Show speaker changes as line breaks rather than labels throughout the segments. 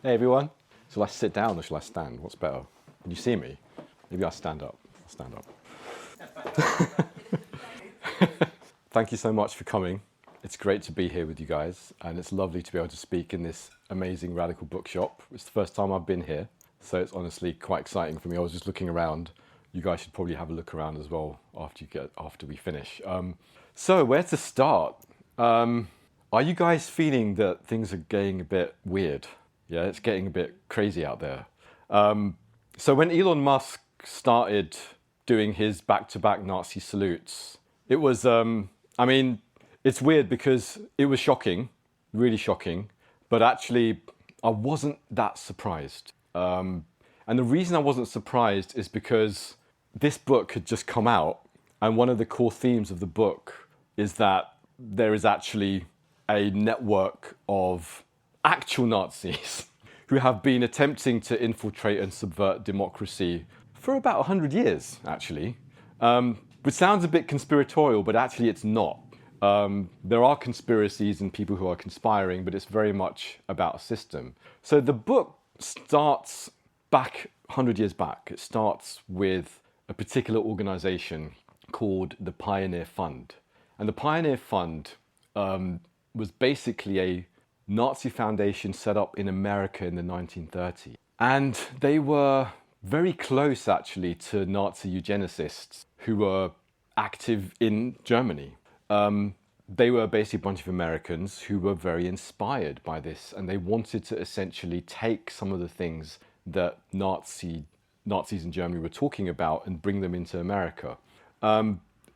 Hey everyone. Shall I sit down or shall I stand? What's better? Can you see me? Maybe I'll stand up. I'll stand up. Thank you so much for coming. It's great to be here with you guys, and it's lovely to be able to speak in this amazing radical bookshop. It's the first time I've been here, so it's honestly quite exciting for me. I was just looking around. You guys should probably have a look around as well after we finish. So where to start? Are you guys feeling that things are getting a bit weird? Yeah, it's getting a bit crazy out there. So when Elon Musk started doing his back-to-back Nazi salutes, it was, I mean, it's weird because it was shocking, really shocking, but actually I wasn't that surprised. And the reason I wasn't surprised is because this book had just come out, and one of the core themes of the book is that there is actually a network of actual Nazis who have been attempting to infiltrate and subvert democracy for about 100 years, actually. Which sounds a bit conspiratorial, but actually it's not. There are conspiracies and people who are conspiring, but it's very much about a system. So the book starts back 100 years back. It starts with a particular organization called the Pioneer Fund. And the Pioneer Fund was basically a Nazi foundation set up in America in the 1930s. And they were very close, actually, to Nazi eugenicists who were active in Germany. They were basically a bunch of Americans who were very inspired by this, and they wanted to essentially take some of the things that Nazis in Germany were talking about and bring them into America.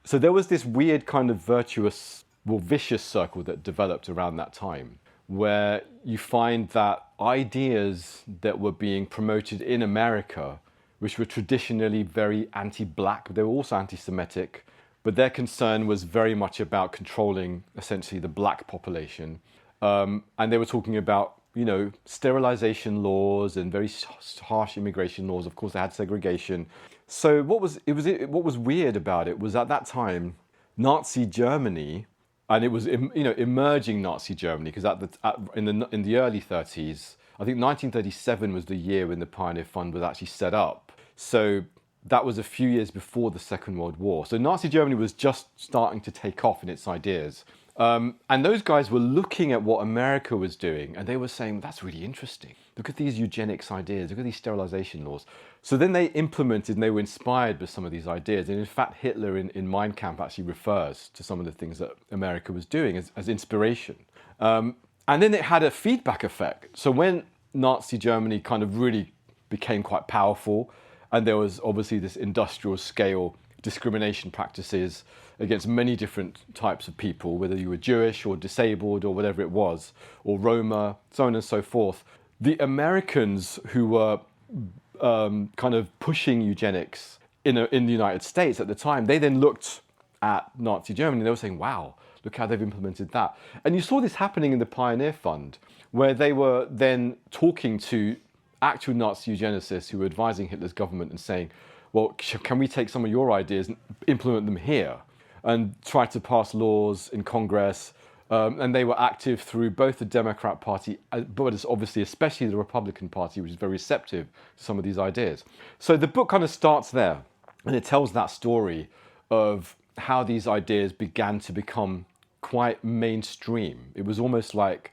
So there was this weird kind of vicious circle that developed around that time, where you find that ideas that were being promoted in America, which were traditionally very anti-black, they were also anti-Semitic, but their concern was very much about controlling essentially the black population. And they were talking about, you know, sterilization laws and very harsh immigration laws. Of course, they had segregation. So what was weird about it was at that time, Nazi Germany, and it was, you know, emerging Nazi Germany, because in the early 30s, I think 1937 was the year when the Pioneer Fund was actually set up. So that was a few years before the Second World War. So Nazi Germany was just starting to take off in its ideas. And those guys were looking at what America was doing, and they were saying, that's really interesting. Look at these eugenics ideas, look at these sterilization laws. So then they implemented and they were inspired by some of these ideas. And in fact, Hitler in Mein Kampf actually refers to some of the things that America was doing as inspiration. And then it had a feedback effect. So when Nazi Germany kind of really became quite powerful, and there was obviously this industrial scale discrimination practices against many different types of people, whether you were Jewish or disabled or whatever it was, or Roma, so on and so forth. The Americans who were kind of pushing eugenics in the United States at the time, they then looked at Nazi Germany and they were saying, wow, look how they've implemented that. And you saw this happening in the Pioneer Fund, where they were then talking to actual Nazi eugenicists who were advising Hitler's government and saying, well, can we take some of your ideas and implement them here? And try to pass laws in Congress. And they were active through both the Democrat Party, but it's obviously especially the Republican Party, which is very receptive to some of these ideas. So the book kind of starts there, and it tells that story of how these ideas began to become quite mainstream. It was almost like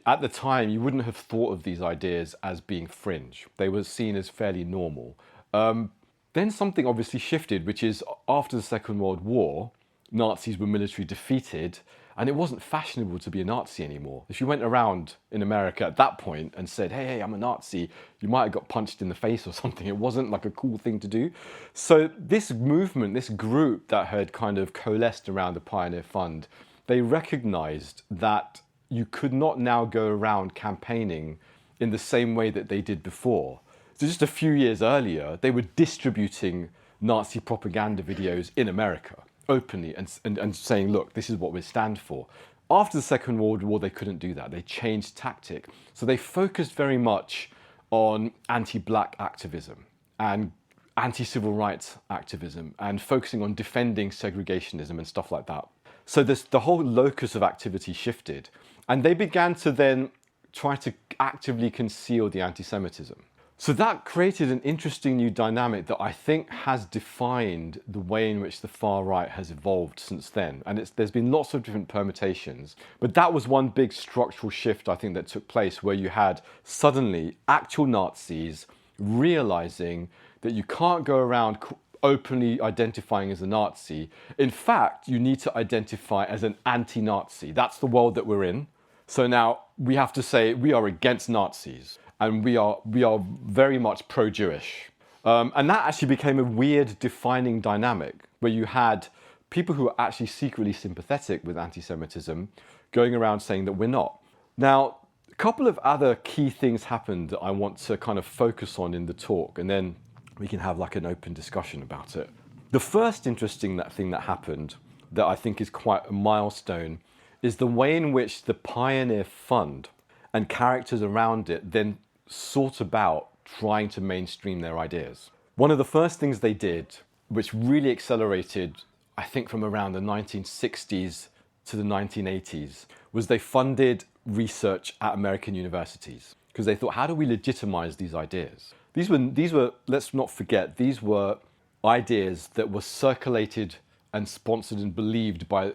at the time, you wouldn't have thought of these ideas as being fringe. They were seen as fairly normal. Then something obviously shifted, which is after the Second World War, Nazis were militarily defeated, and it wasn't fashionable to be a Nazi anymore. If you went around in America at that point and said, hey, I'm a Nazi, you might have got punched in the face or something. It wasn't like a cool thing to do. So this movement, this group that had kind of coalesced around the Pioneer Fund, they recognized that you could not now go around campaigning in the same way that they did before. So just a few years earlier, they were distributing Nazi propaganda videos in America openly and saying, look, this is what we stand for. After the Second World War, they couldn't do that. They changed tactic. So they focused very much on anti-black activism and anti-civil rights activism and focusing on defending segregationism and stuff like that. So the whole locus of activity shifted. And they began to then try to actively conceal the anti-Semitism. So that created an interesting new dynamic that I think has defined the way in which the far right has evolved since then. And there's been lots of different permutations. But that was one big structural shift, I think, that took place, where you had suddenly actual Nazis realizing that you can't go around openly identifying as a Nazi. In fact, you need to identify as an anti-Nazi. That's the world that we're in. So now we have to say we are against Nazis. And we are very much pro-Jewish. And that actually became a weird defining dynamic where you had people who were actually secretly sympathetic with anti-Semitism going around saying that we're not. Now, a couple of other key things happened that I want to kind of focus on in the talk, and then we can have like an open discussion about it. The first interesting thing that happened that I think is quite a milestone is the way in which the Pioneer Fund and characters around it then sought about trying to mainstream their ideas. One of the first things they did, which really accelerated, I think from around the 1960s to the 1980s, was they funded research at American universities. Because they thought, how do we legitimize these ideas? These were, let's not forget, these were ideas that were circulated and sponsored and believed by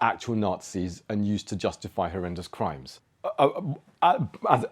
actual Nazis and used to justify horrendous crimes.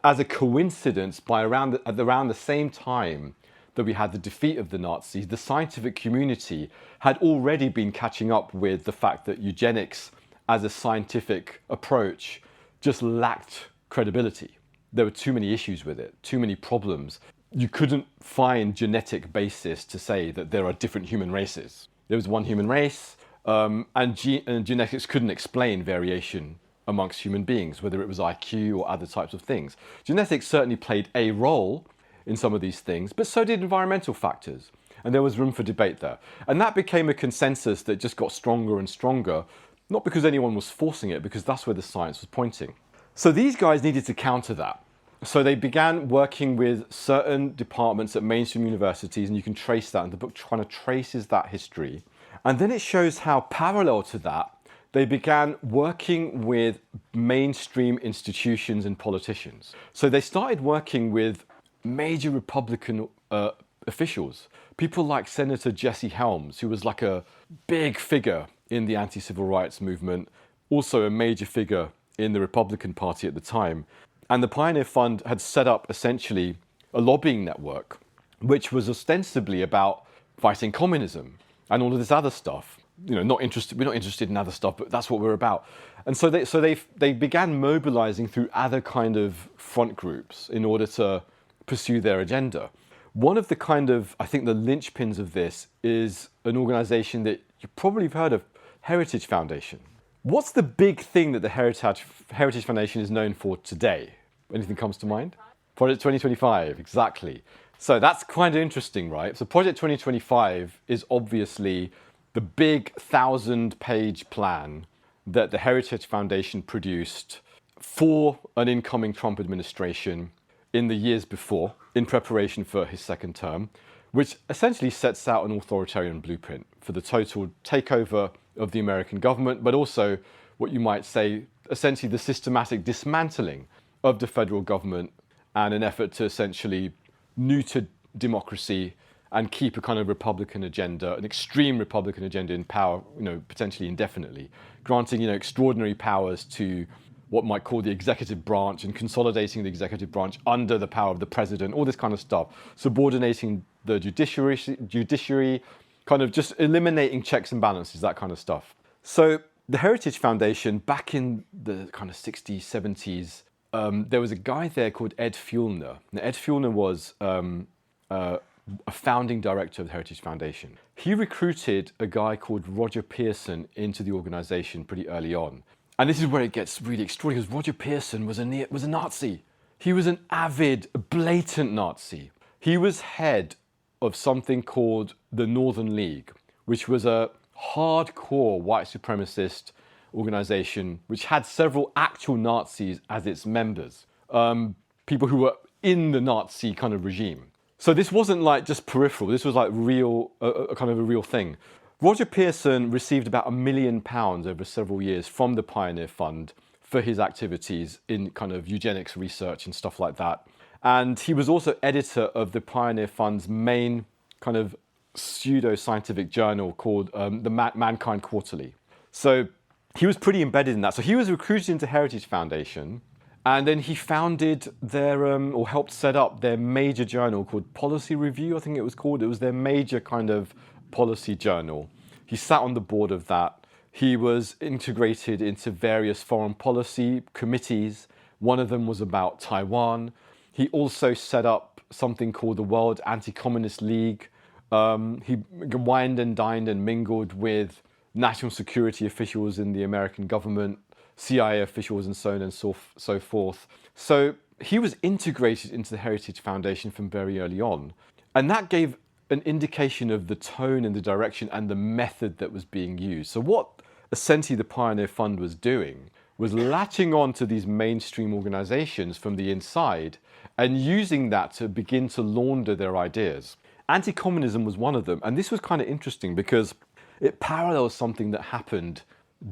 As a coincidence, around the same time that we had the defeat of the Nazis, the scientific community had already been catching up with the fact that eugenics as a scientific approach just lacked credibility. There were too many issues with it, too many problems. You couldn't find genetic basis to say that there are different human races. There was one human race, and genetics couldn't explain variation amongst human beings, whether it was IQ or other types of things. Genetics certainly played a role in some of these things, but so did environmental factors. And there was room for debate there. And that became a consensus that just got stronger and stronger, not because anyone was forcing it, because that's where the science was pointing. So these guys needed to counter that. So they began working with certain departments at mainstream universities, and you can trace that, and the book kind of traces that history. And then it shows how parallel to that, they began working with mainstream institutions and politicians. So they started working with major Republican officials, people like Senator Jesse Helms, who was like a big figure in the anti-civil rights movement, also a major figure in the Republican Party at the time. And the Pioneer Fund had set up essentially a lobbying network, which was ostensibly about fighting communism and all of this other stuff. You know, we're not interested in other stuff, but that's what we're about. And so they began mobilizing through other kind of front groups in order to pursue their agenda. One of the kind of, I think the linchpins of this is an organization that you probably have heard of, Heritage Foundation. What's the big thing that the Heritage Foundation is known for today? Anything comes to mind? Project 2025, exactly. So that's kind of interesting, right? So Project 2025 is obviously the big 1,000-page plan that the Heritage Foundation produced for an incoming Trump administration in the years before, in preparation for his second term, which essentially sets out an authoritarian blueprint for the total takeover of the American government, but also what you might say, essentially the systematic dismantling of the federal government and an effort to essentially neuter democracy and keep a kind of Republican agenda, an extreme Republican agenda in power, potentially indefinitely, granting, extraordinary powers to what might call the executive branch and consolidating the executive branch under the power of the president, all this kind of stuff, subordinating the judiciary, kind of just eliminating checks and balances, that kind of stuff. So the Heritage Foundation, back in the kind of 60s, 70s, there was a guy there called Ed Fuellner. Now, Ed Fuellner was a founding director of the Heritage Foundation. He recruited a guy called Roger Pearson into the organization pretty early on. And this is where it gets really extraordinary, because Roger Pearson was a Nazi. He was an avid, blatant Nazi. He was head of something called the Northern League, which was a hardcore white supremacist organization which had several actual Nazis as its members, people who were in the Nazi kind of regime. So this wasn't like just peripheral, this was like real, kind of a real thing. Roger Pearson received about £1 million over several years from the Pioneer Fund for his activities in kind of eugenics research and stuff like that. And he was also editor of the Pioneer Fund's main kind of pseudo-scientific journal called the Mankind Quarterly. So he was pretty embedded in that. So he was recruited into Heritage Foundation, and then he founded their, or helped set up their major journal called Policy Review, I think it was called. It was their major kind of policy journal. He sat on the board of that. He was integrated into various foreign policy committees. One of them was about Taiwan. He also set up something called the World Anti-Communist League. He wined and dined and mingled with national security officials in the American government, CIA officials, and so on and so forth. So he was integrated into the Heritage Foundation from very early on. And that gave an indication of the tone and the direction and the method that was being used. So what essentially the Pioneer Fund was doing was latching on to these mainstream organizations from the inside and using that to begin to launder their ideas. Anti-communism was one of them. And this was kind of interesting because it parallels something that happened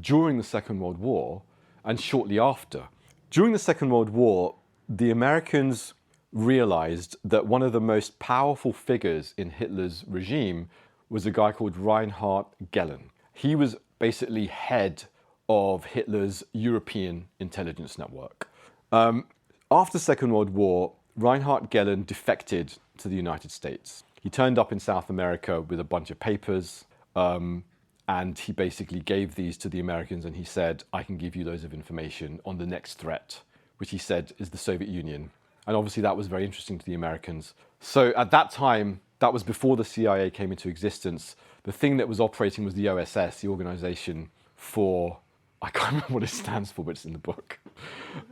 during the Second World War and shortly after. During the Second World War, the Americans realized that one of the most powerful figures in Hitler's regime was a guy called Reinhard Gehlen. He was basically head of Hitler's European intelligence network. After the Second World War, Reinhard Gehlen defected to the United States. He turned up in South America with a bunch of papers, and he basically gave these to the Americans, and he said, I can give you loads of information on the next threat, which he said is the Soviet Union. And obviously that was very interesting to the Americans. So at that time, that was before the CIA came into existence. The thing that was operating was the OSS, the Organization for, I can't remember what it stands for, but it's in the book.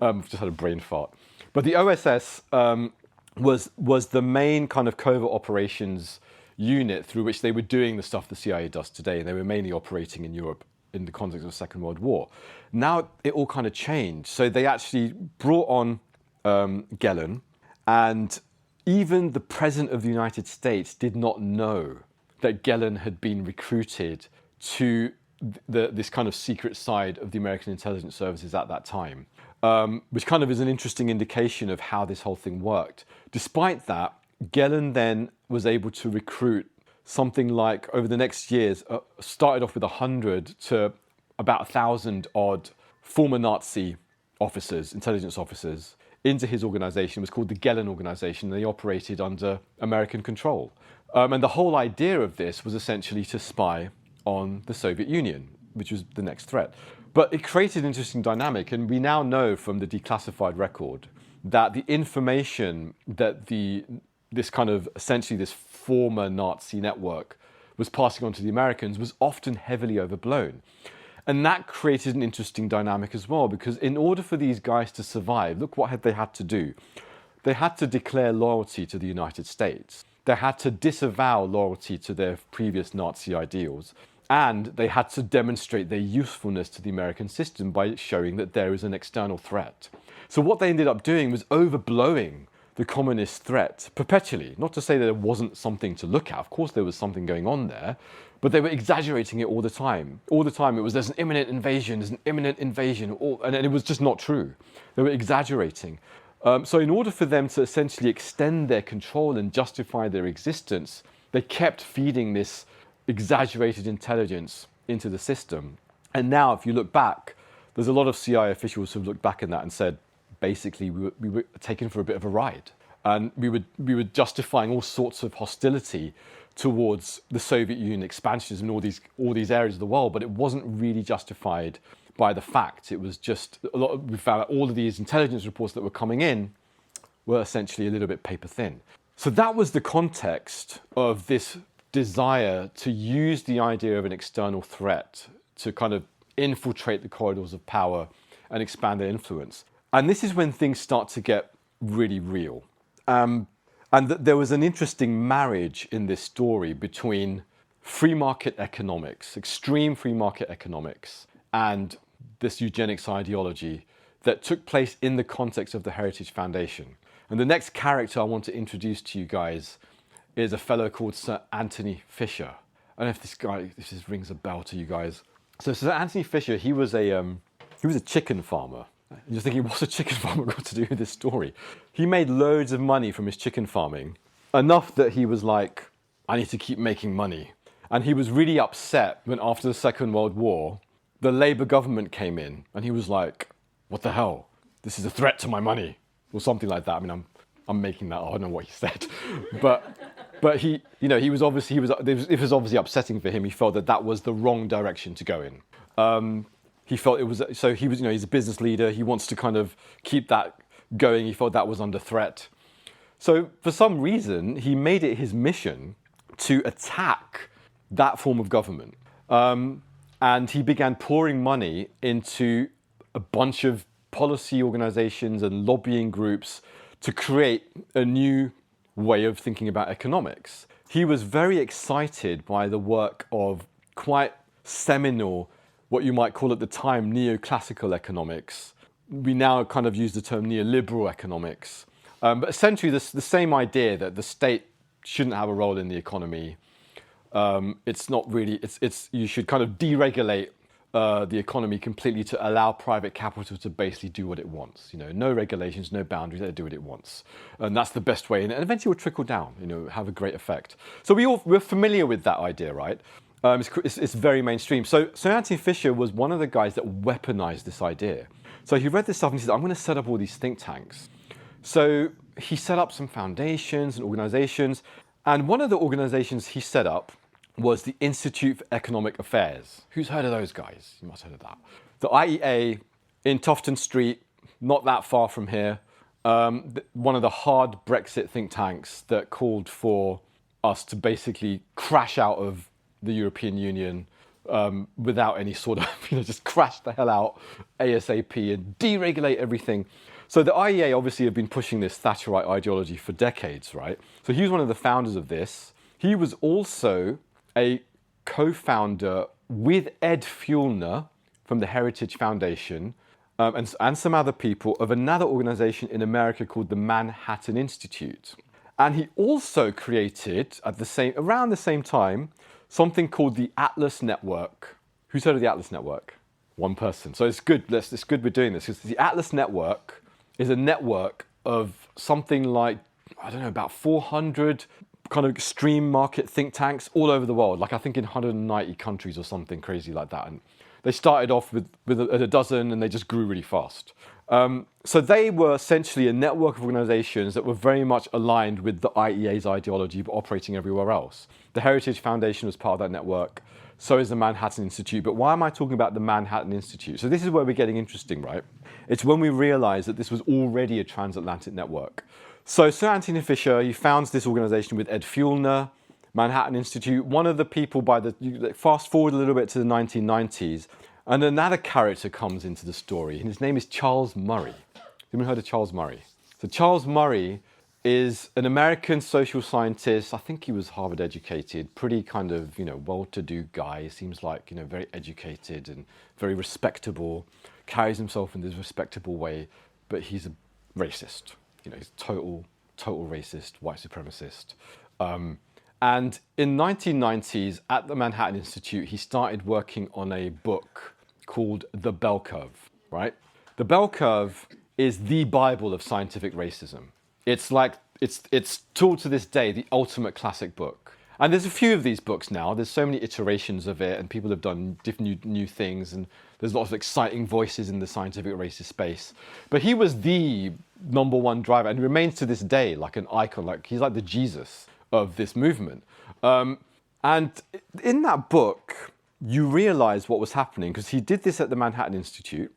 I've just had a brain fart. But the OSS was the main kind of covert operations unit through which they were doing the stuff the CIA does today. They were mainly operating in Europe in the context of the Second World War. Now it all kind of changed. So they actually brought on Gehlen, and even the President of the United States did not know that Gehlen had been recruited to this kind of secret side of the American intelligence services at that time, which kind of is an interesting indication of how this whole thing worked. Despite that, Gehlen then was able to recruit something like, over the next years, started off with 100 to about 1,000 odd former Nazi officers, intelligence officers, into his organization. It was called the Gehlen Organization. They operated under American control. And the whole idea of this was essentially to spy on the Soviet Union, which was the next threat. But it created an interesting dynamic, and we now know from the declassified record that the information that this kind of, essentially this former Nazi network was passing on to the Americans was often heavily overblown. And that created an interesting dynamic as well, because in order for these guys to survive, look what they had to do. They had to declare loyalty to the United States. They had to disavow loyalty to their previous Nazi ideals. And they had to demonstrate their usefulness to the American system by showing that there is an external threat. So what they ended up doing was overblowing the communist threat perpetually. Not to say that there wasn't something to look at. Of course there was something going on there, but they were exaggerating it all the time. All the time it was, there's an imminent invasion, and it was just not true. They were exaggerating. So in order for them to essentially extend their control and justify their existence, they kept feeding this exaggerated intelligence into the system. And now, if you look back, there's a lot of CIA officials who've looked back at that and said, basically, we were taken for a bit of a ride. And we were justifying all sorts of hostility towards the Soviet Union expansions in all these areas of the world, but it wasn't really justified by the fact. It was just we found out all of these intelligence reports that were coming in were essentially a little bit paper thin. So that was the context of this desire to use the idea of an external threat to kind of infiltrate the corridors of power and expand their influence. And this is when things start to get really real. And there was an interesting marriage in this story between free market economics, extreme free market economics, and this eugenics ideology that took place in the context of the Heritage Foundation. And the next character I want to introduce to you guys is a fellow called Sir Anthony Fisher. I don't know if this rings a bell to you guys. So Sir Anthony Fisher, he was a chicken farmer. You're thinking, what's a chicken farmer got to do with this story? He made loads of money from his chicken farming, enough that he was like, I need to keep making money. And he was really upset when after the Second World War, the Labour government came in and he was like, what the hell? This is a threat to my money, or something like that. I mean, I'm making that up. I don't know what he said. But he, you know, it was obviously upsetting for him. He felt that was the wrong direction to go in. He felt it was, so he was, you know, he's a business leader. He wants to kind of keep that going. He felt that was under threat. So for some reason, he made it his mission to attack that form of government. And he began pouring money into a bunch of policy organizations and lobbying groups to create a new way of thinking about economics. He was very excited by the work of quite seminal, what you might call at the time, neoclassical economics. We now kind of use the term neoliberal economics. But essentially the same idea that the state shouldn't have a role in the economy. It's not really, you should kind of deregulate the economy completely to allow private capital to basically do what it wants. You know, no regulations, no boundaries, let it do what it wants. And that's the best way. And eventually it will trickle down, you know, have a great effect. So we're familiar with that idea, right? It's very mainstream. So Anthony Fisher was one of the guys that weaponized this idea. So he read this stuff and he said, I'm going to set up all these think tanks. So he set up some foundations and organizations. And one of the organizations he set up was the Institute for Economic Affairs. Who's heard of those guys? You must have heard of that. The IEA in Tufton Street, not that far from here. One of the hard Brexit think tanks that called for us to basically crash out of the European Union without any sort of, just crash the hell out ASAP and deregulate everything. So the IEA obviously have been pushing this Thatcherite ideology for decades, right? So he was one of the founders of this. He was also a co-founder with Ed Fuellner from the Heritage Foundation and some other people of another organization in America called the Manhattan Institute. And he also created around the same time something called the Atlas Network. Who's heard of the Atlas Network? One person. So it's good. It's good we're doing this because the Atlas Network is a network of something like, I don't know, about 400 kind of extreme market think tanks all over the world, like I think in 190 countries or something crazy like that. And they started off with a dozen and they just grew really fast. So they were essentially a network of organizations that were very much aligned with the IEA's ideology, but operating everywhere else. The Heritage Foundation was part of that network. So is the Manhattan Institute. But why am I talking about the Manhattan Institute? So this is where we're getting interesting, right? It's when we realize that this was already a transatlantic network. So Sir Anthony Fisher, he founds this organization with Ed Fuellner, Manhattan Institute. One of the people fast forward a little bit to the 1990s, and another character comes into the story, and his name is Charles Murray. Anyone heard of Charles Murray? So Charles Murray is an American social scientist. I think he was Harvard educated, pretty kind of, well-to-do guy. He seems like, very educated and very respectable, carries himself in this respectable way, but he's a racist. He's total racist, white supremacist. And in 1990s, at the Manhattan Institute, he started working on a book called The Bell Curve, right? The Bell Curve is the Bible of scientific racism. It's still to this day the ultimate classic book. And there's a few of these books now. There's so many iterations of it, and people have done different new things, and there's lots of exciting voices in the scientific racist space. But he was the number one driver, and he remains to this day like an icon. He's like the Jesus of this movement. And in that book, you realize what was happening, because he did this at the Manhattan Institute.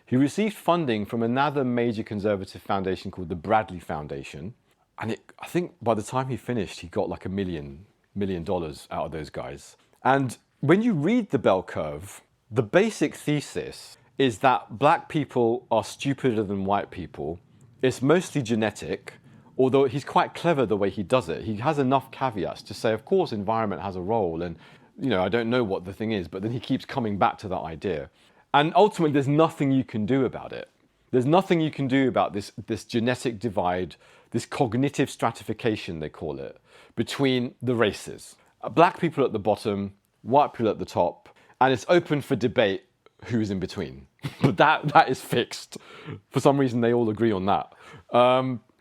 He received funding from another major conservative foundation called the Bradley Foundation. And I think by the time he finished, he got like $1 million out of those guys. And when you read the Bell Curve, the basic thesis is that black people are stupider than white people. It's mostly genetic, although he's quite clever the way he does it. He has enough caveats to say, of course, environment has a role. And, I don't know what the thing is, but then he keeps coming back to that idea. And ultimately, there's nothing you can do about it. There's nothing you can do about this genetic divide, this cognitive stratification, they call it, between the races. black people at the bottom, white people at the top, and it's open for debate who's in between. But that is fixed. For some reason, they all agree on that.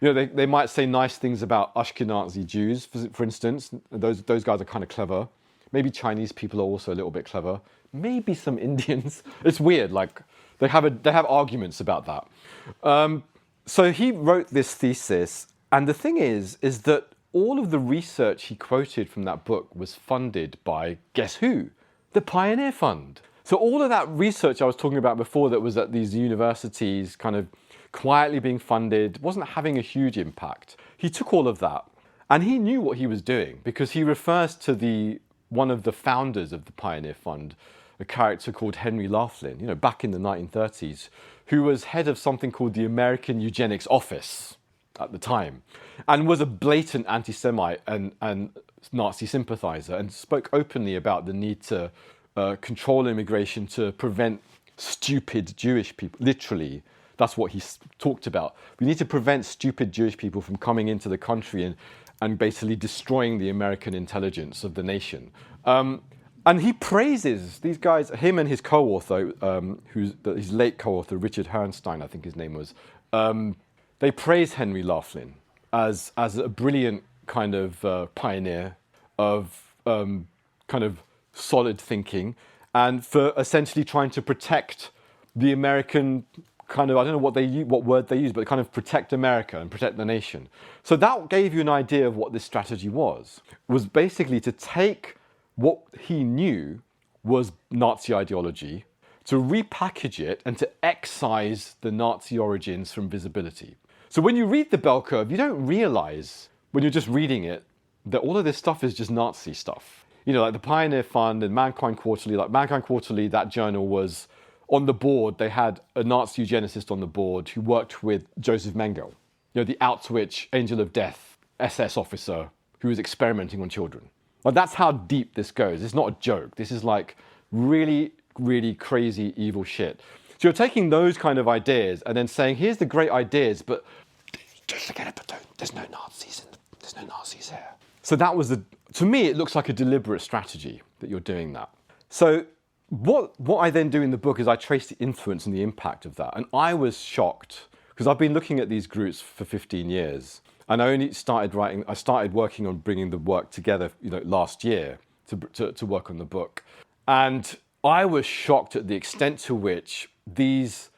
They might say nice things about Ashkenazi Jews, for instance. Those guys are kind of clever. Maybe Chinese people are also a little bit clever. Maybe some Indians. It's weird. Like they have arguments about that. So he wrote this thesis, and the thing is that all of the research he quoted from that book was funded by, guess who? The Pioneer Fund. So all of that research I was talking about before that was at these universities kind of quietly being funded, wasn't having a huge impact. He took all of that, and he knew what he was doing because he refers to one of the founders of the Pioneer Fund, a character called Henry Laughlin, back in the 1930s, who was head of something called the American Eugenics Office at the time, and was a blatant anti-Semite and Nazi sympathizer, and spoke openly about the need to control immigration to prevent stupid Jewish people. Literally, that's what he talked about. We need to prevent stupid Jewish people from coming into the country and basically destroying the American intelligence of the nation. And he praises these guys, him and his co-author, his late co-author, Richard Herrnstein, I think his name was. They praise Henry Laughlin as a brilliant kind of pioneer of kind of solid thinking, and for essentially trying to protect the American kind of, I don't know what word they use, but kind of protect America and protect the nation. So that gave you an idea of what this strategy was basically to take what he knew was Nazi ideology, to repackage it and to excise the Nazi origins from visibility. So when you read the bell curve, you don't realize, when you're just reading it, that all of this stuff is just Nazi stuff. Like the Pioneer Fund and Mankind Quarterly. Like Mankind Quarterly, that journal was on the board. They had a Nazi eugenicist on the board who worked with Joseph Mengele, the Auschwitz Angel of Death SS officer who was experimenting on children. Like that's how deep this goes. It's not a joke. This is like really, really crazy, evil shit. So you're taking those kind of ideas and then saying, here's the great ideas, but just forget it, but there's no Nazis there's no Nazis here. So that was to me, it looks like a deliberate strategy that you're doing that. So what I then do in the book is I trace the influence and the impact of that. And I was shocked because I've been looking at these groups for 15 years. And I started working on bringing the work together, last year to work on the book. And I was shocked at the extent to which these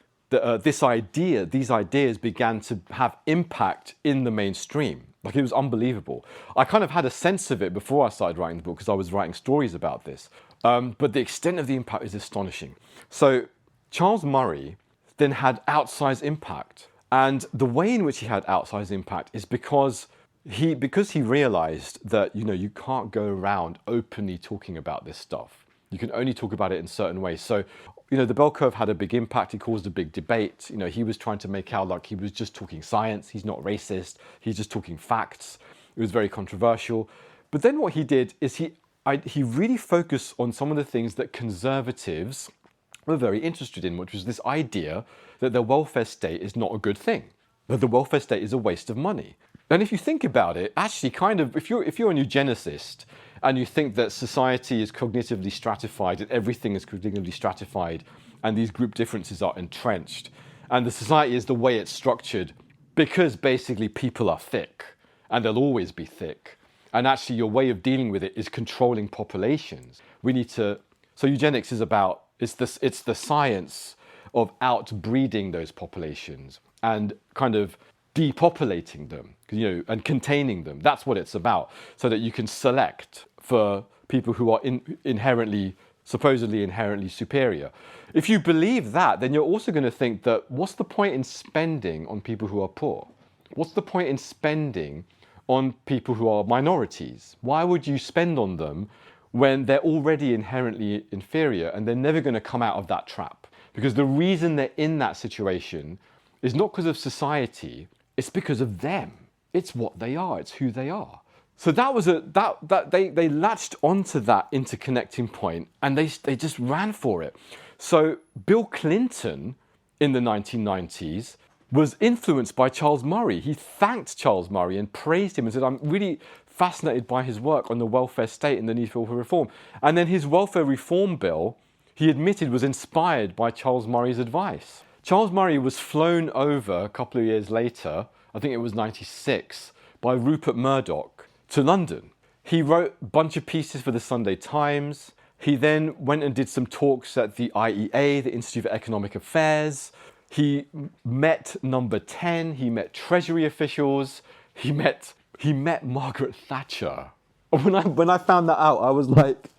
ideas began to have impact in the mainstream. Like, it was unbelievable. I kind of had a sense of it before I started writing the book because I was writing stories about this. But the extent of the impact is astonishing. So Charles Murray then had outsized impact. And the way in which he had outsized impact is because he realized that, you can't go around openly talking about this stuff. You can only talk about it in certain ways. So, the bell curve had a big impact. He caused a big debate. He was trying to make out like he was just talking science. He's not racist. He's just talking facts. It was very controversial. But then what he did is he really focused on some of the things that conservatives were very interested in, which was this idea that the welfare state is not a good thing, that the welfare state is a waste of money. And if you think about it, actually kind of, if you're a eugenicist and you think that society is cognitively stratified and everything is cognitively stratified and these group differences are entrenched and the society is the way it's structured because basically people are thick and they'll always be thick, and actually your way of dealing with it is controlling populations. So eugenics is about, it's the science of outbreeding those populations and kind of depopulating them, and containing them. That's what it's about, so that you can select for people who are supposedly inherently superior. If you believe that, then you're also going to think that what's the point in spending on people who are poor? What's the point in spending on people who are minorities? Why would you spend on them when they're already inherently inferior and they're never going to come out of that trap? Because the reason they're in that situation is not because of society, it's because of them. It's what they are, it's who they are. So that was they latched onto that interconnecting point and they just ran for it. So Bill Clinton in the 1990s was influenced by Charles Murray. He thanked Charles Murray and praised him and said, I'm really fascinated by his work on the welfare state and the need for welfare reform. And then his welfare reform bill, he admitted, was inspired by Charles Murray's advice. Charles Murray was flown over a couple of years later, I think it was 96, by Rupert Murdoch to London. He wrote a bunch of pieces for the Sunday Times. He then went and did some talks at the IEA, the Institute for Economic Affairs. He met Number 10, he met Treasury officials, he met Margaret Thatcher. When I found that out, I was like,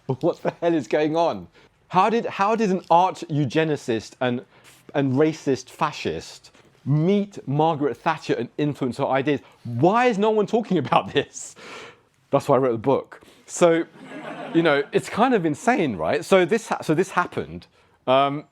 what the hell is going on? How did an arch eugenicist and racist fascist meet Margaret Thatcher and influence her ideas? Why is no one talking about this? That's why I wrote the book. So, it's kind of insane, right? So this happened, and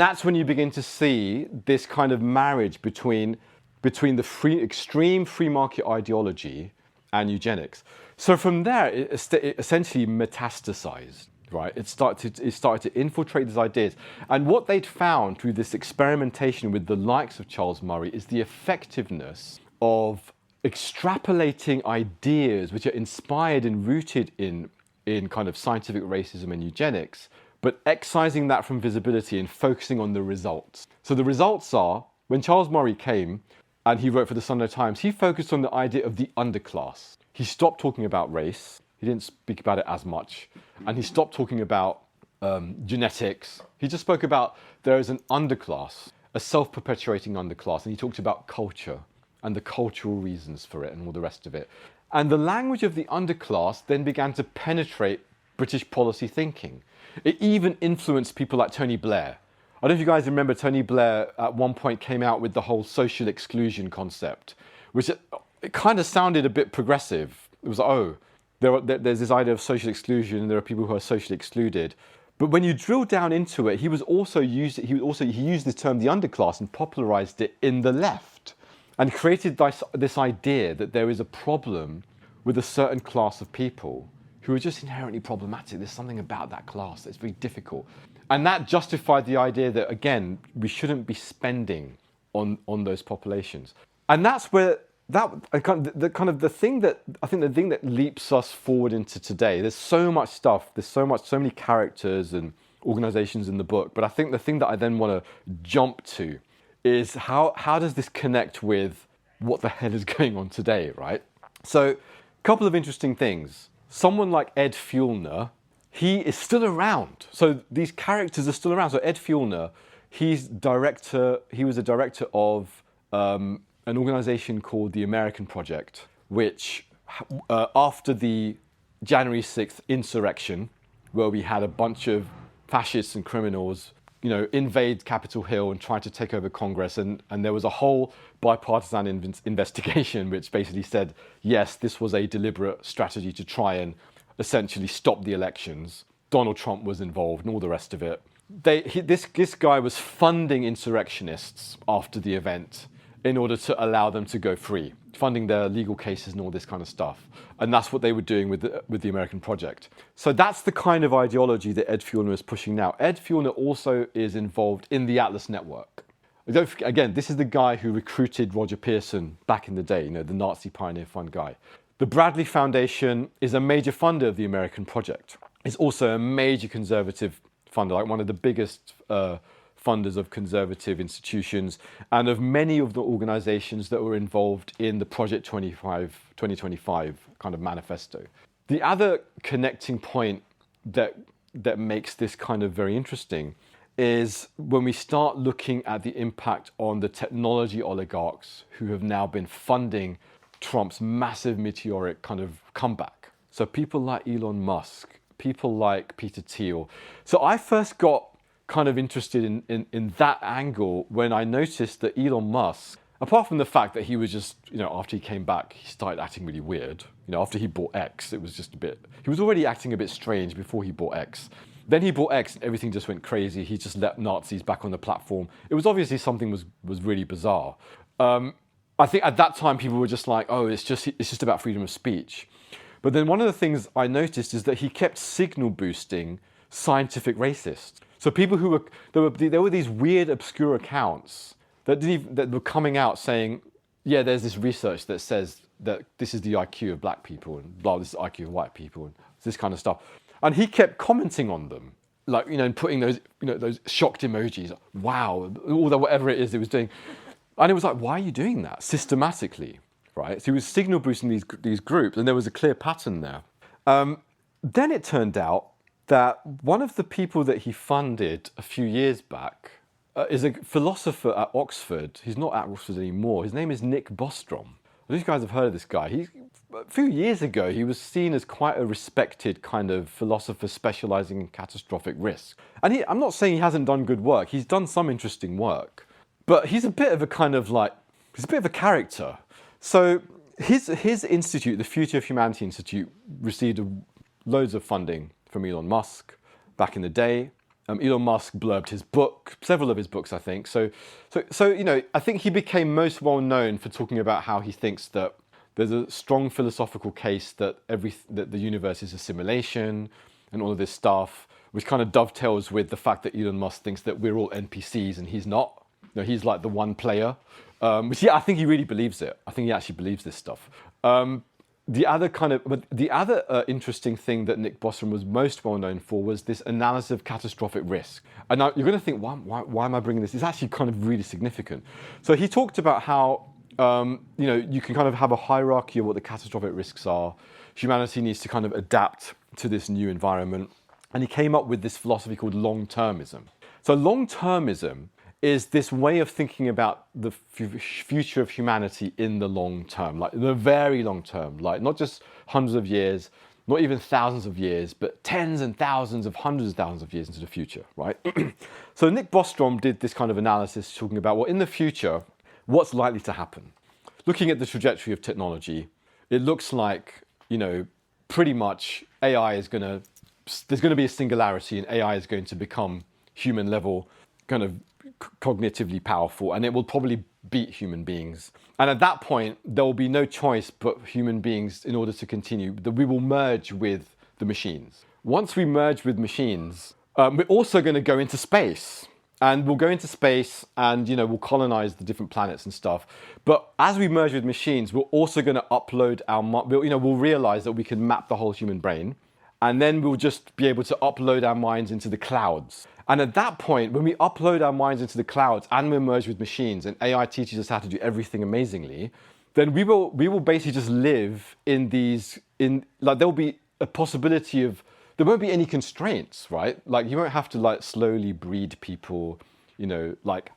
that's when you begin to see this kind of marriage between the extreme free market ideology and eugenics. So from there, it essentially metastasized, right? It started to infiltrate these ideas. And what they'd found through this experimentation with the likes of Charles Murray is the effectiveness of extrapolating ideas which are inspired and rooted in kind of scientific racism and eugenics, but excising that from visibility and focusing on the results. So the results are, when Charles Murray came and he wrote for the Sunday Times, he focused on the idea of the underclass. He stopped talking about race. He didn't speak about it as much. And he stopped talking about genetics. He just spoke about there is an underclass, a self-perpetuating underclass. And he talked about culture and the cultural reasons for it and all the rest of it. And the language of the underclass then began to penetrate British policy thinking. It even influenced people like Tony Blair. I don't know if you guys remember, Tony Blair at one point came out with the whole social exclusion concept, which it kind of sounded a bit progressive. It was like, there's this idea of social exclusion and there are people who are socially excluded. But when you drill down into it, he used the term the underclass and popularized it in the left and created this idea that there is a problem with a certain class of people who are just inherently problematic. There's something about that class that's very difficult. And that justified the idea that, again, we shouldn't be spending on those populations. And that's where the thing that leaps us forward into today. There's so much stuff. There's so many characters and organizations in the book. But I think the thing that I then want to jump to is how does this connect with what the hell is going on today, right? So, a couple of interesting things. Someone like Ed Fuellner, he is still around. So these characters are still around. So Ed Fuellner, he was a director of an organization called the American Project, which after the January 6th insurrection, where we had a bunch of fascists and criminals invade Capitol Hill and try to take over Congress. And there was a whole bipartisan investigation which basically said, yes, this was a deliberate strategy to try and essentially stop the elections. Donald Trump was involved and all the rest of it. This guy was funding insurrectionists after the event in order to allow them to go free, funding their legal cases and all this kind of stuff. And that's what they were doing with the American Project. So that's the kind of ideology that Ed Fuellner is pushing now. Ed Fuellner also is involved in the Atlas Network. Again, this is the guy who recruited Roger Pearson back in the day, the Nazi Pioneer Fund guy. The Bradley Foundation is a major funder of the American Project. It's also a major conservative funder, like one of the biggest funders of conservative institutions and of many of the organizations that were involved in the Project 2025 kind of manifesto. The other connecting point that makes this kind of very interesting is when we start looking at the impact on the technology oligarchs who have now been funding Trump's massive meteoric kind of comeback. So people like Elon Musk, people like Peter Thiel. So I first got kind of interested in that angle when I noticed that Elon Musk, apart from the fact that he was just, after he came back, he started acting really weird. After he bought X, it was just he was already acting a bit strange before he bought X. Then he bought X and everything just went crazy. He just let Nazis back on the platform. It was obviously something was really bizarre. I think at that time people were just like, oh, it's just about freedom of speech. But then one of the things I noticed is that he kept signal boosting scientific racists. So people there were these weird, obscure accounts that were coming out saying, yeah, there's this research that says that this is the IQ of black people, and blah, this is the IQ of white people, and this kind of stuff. And he kept commenting on them, like, and putting those, those shocked emojis, wow, all that, whatever it is he was doing. And it was like, why are you doing that systematically, right? So he was signal boosting these groups, and there was a clear pattern there. Then it turned out that one of the people that he funded a few years back is a philosopher at Oxford. He's not at Oxford anymore. His name is Nick Bostrom. These guys have heard of this guy. A few years ago, he was seen as quite a respected kind of philosopher specializing in catastrophic risk. And I'm not saying he hasn't done good work. He's done some interesting work. But he's a bit of a kind of like, he's a bit of a character. So his institute, the Future of Humanity Institute, received loads of funding from Elon Musk back in the day. Elon Musk blurbed his book, several of his books, I think. So I think he became most well known for talking about how he thinks that there's a strong philosophical case that that the universe is a simulation and all of this stuff, which kind of dovetails with the fact that Elon Musk thinks that we're all NPCs and he's not. He's like the one player. Which, yeah, I think he really believes it. I think he actually believes this stuff. The other interesting thing that Nick Bostrom was most well known for was this analysis of catastrophic risk. And now you're going to think, why am I bringing this? It's actually kind of really significant. So he talked about how you can kind of have a hierarchy of what the catastrophic risks are. Humanity needs to kind of adapt to this new environment. And he came up with this philosophy called long-termism. So long-termism is this way of thinking about the future of humanity in the long term, like the very long term, like not just hundreds of years, not even thousands of years, but tens and thousands of hundreds of thousands of years into the future, right? So Nick Bostrom did this kind of analysis talking about, well, in the future, what's likely to happen? Looking at the trajectory of technology, it looks like, pretty much there's going to be a singularity and AI is going to become human level, kind of cognitively powerful, and it will probably beat human beings. And at that point, there will be no choice but human beings in order to continue, that we will merge with the machines. Once we merge with machines, we're also going to go into space. And we'll go into space and, we'll colonize the different planets and stuff. But as we merge with machines, we're also going to upload we'll realize that we can map the whole human brain. And then we'll just be able to upload our minds into the clouds. And at that point, when we upload our minds into the clouds and we merge with machines and AI teaches us how to do everything amazingly, then we will basically just live there'll be a possibility of, there won't be any constraints, right? Like you won't have to slowly breed people,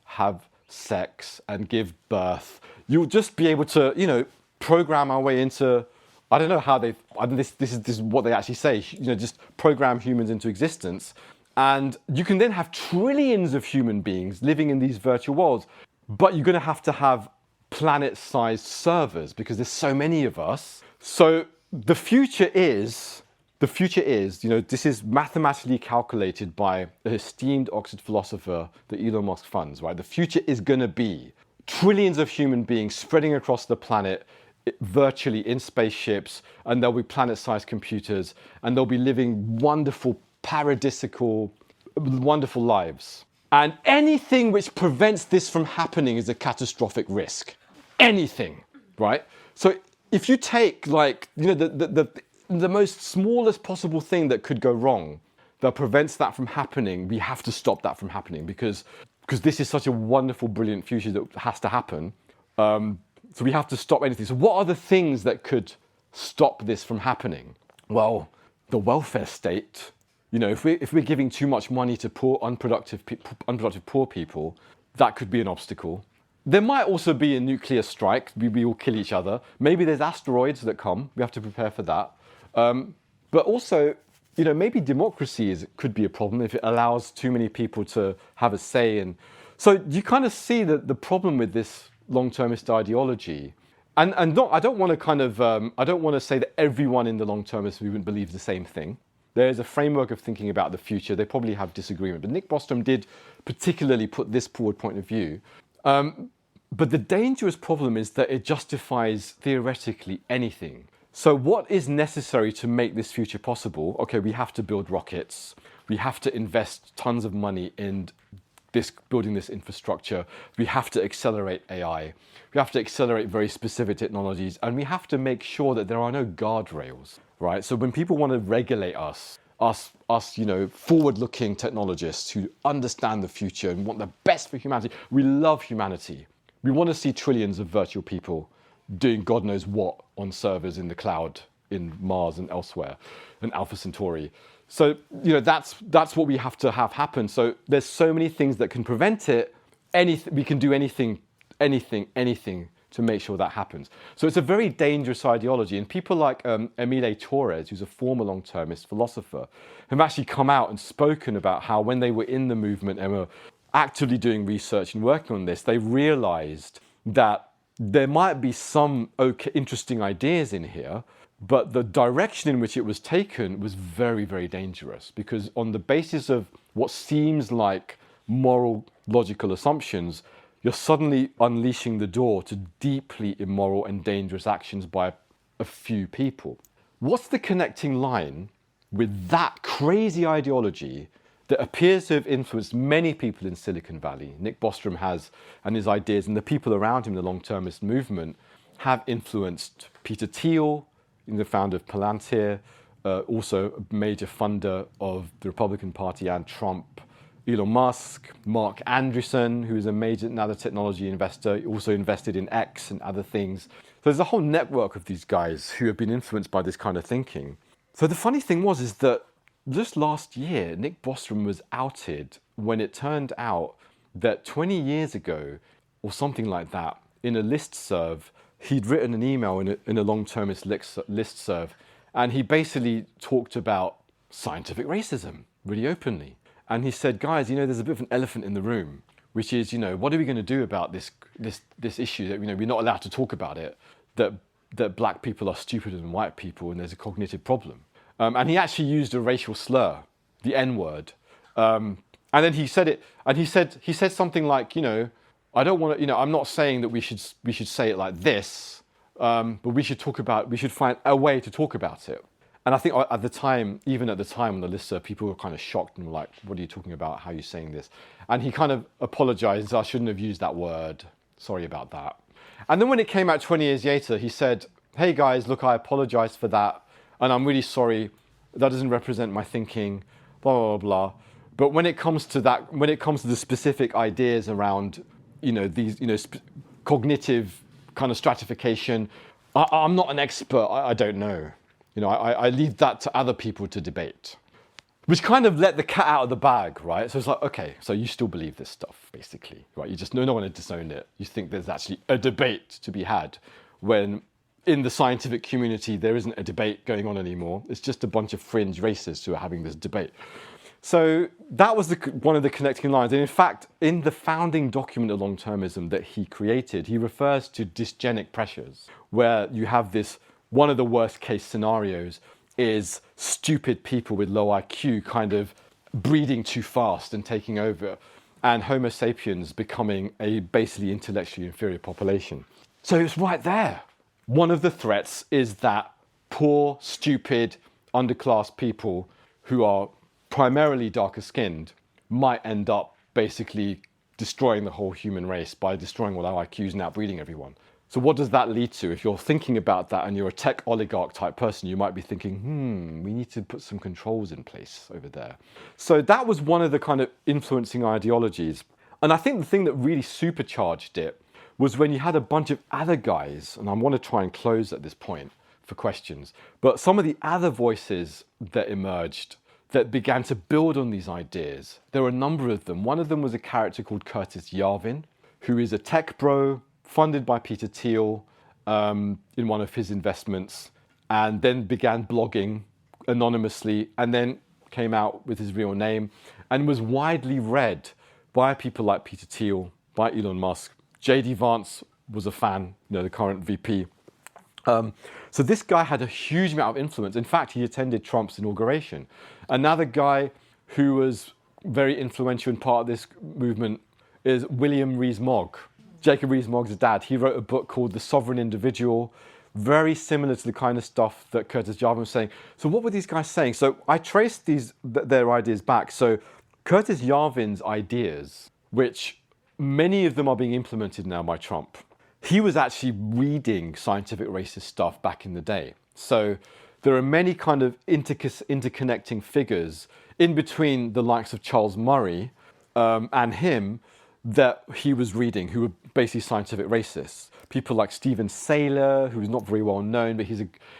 have sex and give birth. You'll just be able to, program our way into, I don't know how this is what they actually say, just program humans into existence. And you can then have trillions of human beings living in these virtual worlds, but you're going to have planet-sized servers because there's so many of us. So the future is, this is mathematically calculated by an esteemed Oxford philosopher that Elon Musk funds, right? The future is going to be trillions of human beings spreading across the planet, virtually in spaceships, and there'll be planet-sized computers, and they'll be living wonderful, paradisical, wonderful lives. And anything which prevents this from happening is a catastrophic risk. Anything, right? So if you take the most smallest possible thing that could go wrong that prevents that from happening, we have to stop that from happening because this is such a wonderful, brilliant future that has to happen. So we have to stop anything. So what are the things that could stop this from happening? Well, the welfare state. If we're giving too much money to unproductive poor people, that could be an obstacle. There might also be a nuclear strike. We will kill each other. Maybe there's asteroids that come. We have to prepare for that. But also, maybe democracy could be a problem if it allows too many people to have a say. And so you kind of see the problem with this long-termist ideology. And I don't want to say that everyone in the long-termist movement believes the same thing. There's a framework of thinking about the future. They probably have disagreement. But Nick Bostrom did particularly put this forward point of view. But the dangerous problem is that it justifies theoretically anything. So what is necessary to make this future possible? Okay, we have to build rockets. We have to invest tons of money in building this infrastructure. We have to accelerate AI. We have to accelerate very specific technologies, and we have to make sure that there are no guardrails, right? So when people want to regulate us, forward-looking technologists who understand the future and want the best for humanity, we love humanity. We want to see trillions of virtual people doing God knows what on servers in the cloud, in Mars and elsewhere, and Alpha Centauri. So, that's what we have to have happen. So there's so many things that can prevent it. We can do anything to make sure that happens. So it's a very dangerous ideology. And people like Emile Torres, who's a former long-termist philosopher, have actually come out and spoken about how when they were in the movement and were actively doing research and working on this, they realized that there might be some interesting ideas in here, but the direction in which it was taken was very, very dangerous, because on the basis of what seems like moral, logical assumptions, you're suddenly unleashing the door to deeply immoral and dangerous actions by a few people. What's the connecting line with that crazy ideology that appears to have influenced many people in Silicon Valley? Nick Bostrom has, and his ideas, and the people around him, the long-termist movement, have influenced Peter Thiel, the founder of Planetary, also a major funder of the Republican Party and Trump, Elon Musk, Mark Andreessen, who is another technology investor, also invested in X and other things. So there's a whole network of these guys who have been influenced by this kind of thinking. So the funny thing is that just last year, Nick Bostrom was outed when it turned out that 20 years ago, or something like that, in a listserv, he'd written an email in a long-termist listserv, and he basically talked about scientific racism really openly. And he said, guys, there's a bit of an elephant in the room, which is, what are we going to do about this issue that, we're not allowed to talk about it, that black people are stupider than white people and there's a cognitive problem. And he actually used a racial slur, the N-word. And then he said it, and he said something like, I don't want to, I'm not saying that we should say it like this, but we should find a way to talk about it. And I think at the time on the listserv, people were kind of shocked and were like, what are you talking about? How are you saying this? And he kind of apologized. I shouldn't have used that word. Sorry about that. And then when it came out 20 years later, he said, hey guys, look, I apologize for that. And I'm really sorry. That doesn't represent my thinking, blah, blah, blah. But when it comes to the specific ideas around, these, cognitive kind of stratification, I'm not an expert. I don't know. I leave that to other people to debate, which kind of let the cat out of the bag, right? So it's like, okay, so you still believe this stuff, basically, right? You just no one to disown it. You think there's actually a debate to be had, when in the scientific community there isn't a debate going on anymore. It's just a bunch of fringe racists who are having this debate. So that was one of the connecting lines. And in fact, in the founding document of long-termism that he created, he refers to dysgenic pressures, where you have this. One of the worst case scenarios is stupid people with low IQ kind of breeding too fast and taking over, and Homo sapiens becoming a basically intellectually inferior population. So it's right there. One of the threats is that poor, stupid, underclass people who are primarily darker skinned might end up basically destroying the whole human race by destroying all our IQs and outbreeding everyone. So what does that lead to? If you're thinking about that and you're a tech oligarch type person, you might be thinking, we need to put some controls in place over there. So that was one of the kind of influencing ideologies. And I think the thing that really supercharged it was when you had a bunch of other guys, and I want to try and close at this point for questions, but some of the other voices that emerged that began to build on these ideas. There were a number of them. One of them was a character called Curtis Yarvin, who is a tech bro, funded by Peter Thiel in one of his investments, and then began blogging anonymously, and then came out with his real name, and was widely read by people like Peter Thiel, by Elon Musk. J.D. Vance was a fan, the current VP. So this guy had a huge amount of influence. In fact, he attended Trump's inauguration. Another guy who was very influential and part of this movement is William Rees-Mogg. Jacob Rees-Mogg's dad. He wrote a book called The Sovereign Individual, very similar to the kind of stuff that Curtis Yarvin was saying. So what were these guys saying? So I traced their ideas back. So Curtis Yarvin's ideas which many of them are being implemented now by Trump. He was actually reading scientific racist stuff back in the day. So there are many kind of interconnecting figures in between the likes of Charles Murray and him that he was reading, who were basically scientific racists. People like Stephen Saylor, who's not very well known, but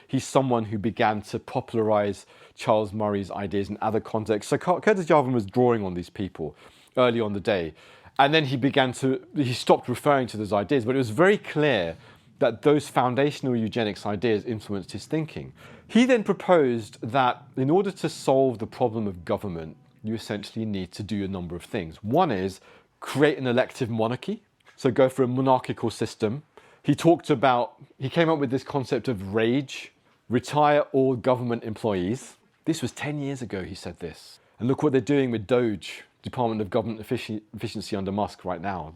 he's someone who began to popularize Charles Murray's ideas in other contexts. So Curtis Yarvin was drawing on these people early on the day. And then he stopped referring to those ideas, but it was very clear that those foundational eugenics ideas influenced his thinking. He then proposed that in order to solve the problem of government, you essentially need to do a number of things. One is create an elective monarchy, so go for a monarchical system. He came up with this concept of rage, retire all government employees. This was 10 years ago he said this. And look what they're doing with DOGE, Department of Government Efficiency under Musk right now.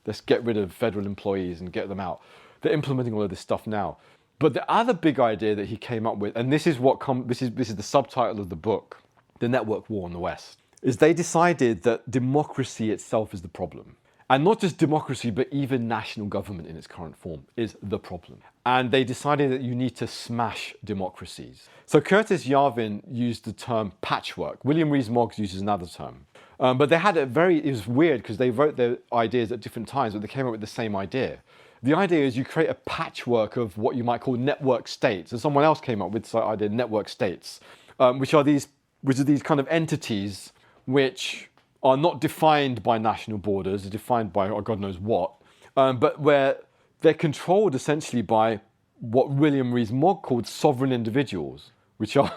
Let's get rid of federal employees and get them out. They're implementing all of this stuff now. But the other big idea that he came up with, and this is the subtitle of the book, The Network War in the West, is they decided that democracy itself is the problem. And not just democracy, but even national government in its current form is the problem. And they decided that you need to smash democracies. So Curtis Yarvin used the term patchwork. William Rees-Mogg uses another term. But they had it was weird because they wrote their ideas at different times, but they came up with the same idea. The idea is you create a patchwork of what you might call network states. And someone else came up with the idea of network states, which are these kind of entities which are not defined by national borders, they're defined by God knows what, but where they're controlled essentially by what William Rees-Mogg called sovereign individuals, which are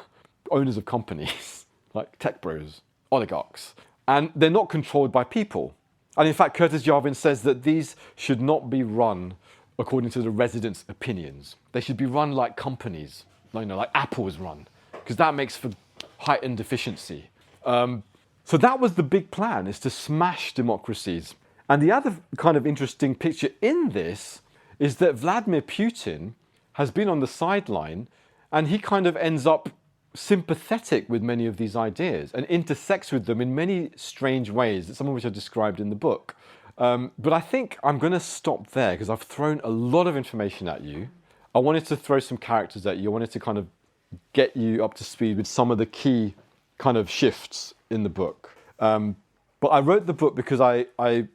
owners of companies, like tech bros, oligarchs. And they're not controlled by people. And in fact, Curtis Yarvin says that these should not be run according to the residents' opinions. They should be run like companies, like Apple is run, because that makes for heightened efficiency. So that was the big plan, is to smash democracies. And the other kind of interesting picture in this is that Vladimir Putin has been on the sideline and he kind of ends up sympathetic with many of these ideas and intersects with them in many strange ways, some of which are described in the book. But I think I'm going to stop there because I've thrown a lot of information at you. I wanted to throw some characters at you. I wanted to kind of get you up to speed with some of the key kind of shifts in the book. But I wrote the book because I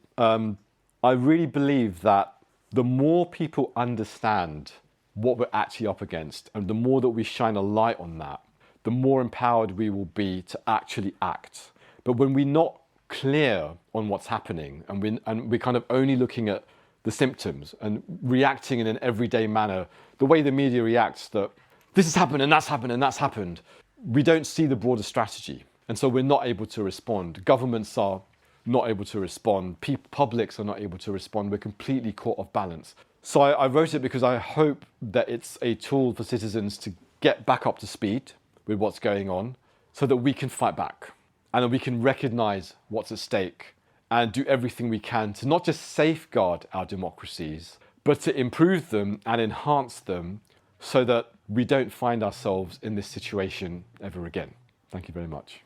really believe that the more people understand what we're actually up against, and the more that we shine a light on that, the more empowered we will be to actually act. But when we're not clear on what's happening, and we're kind of only looking at the symptoms and reacting in an everyday manner, the way the media reacts, that this has happened and that's happened and that's happened, we don't see the broader strategy. And so we're not able to respond. Governments are not able to respond. Publics are not able to respond. We're completely caught off balance. So I wrote it because I hope that it's a tool for citizens to get back up to speed with what's going on so that we can fight back and that we can recognize what's at stake and do everything we can to not just safeguard our democracies, but to improve them and enhance them so that we don't find ourselves in this situation ever again. Thank you very much.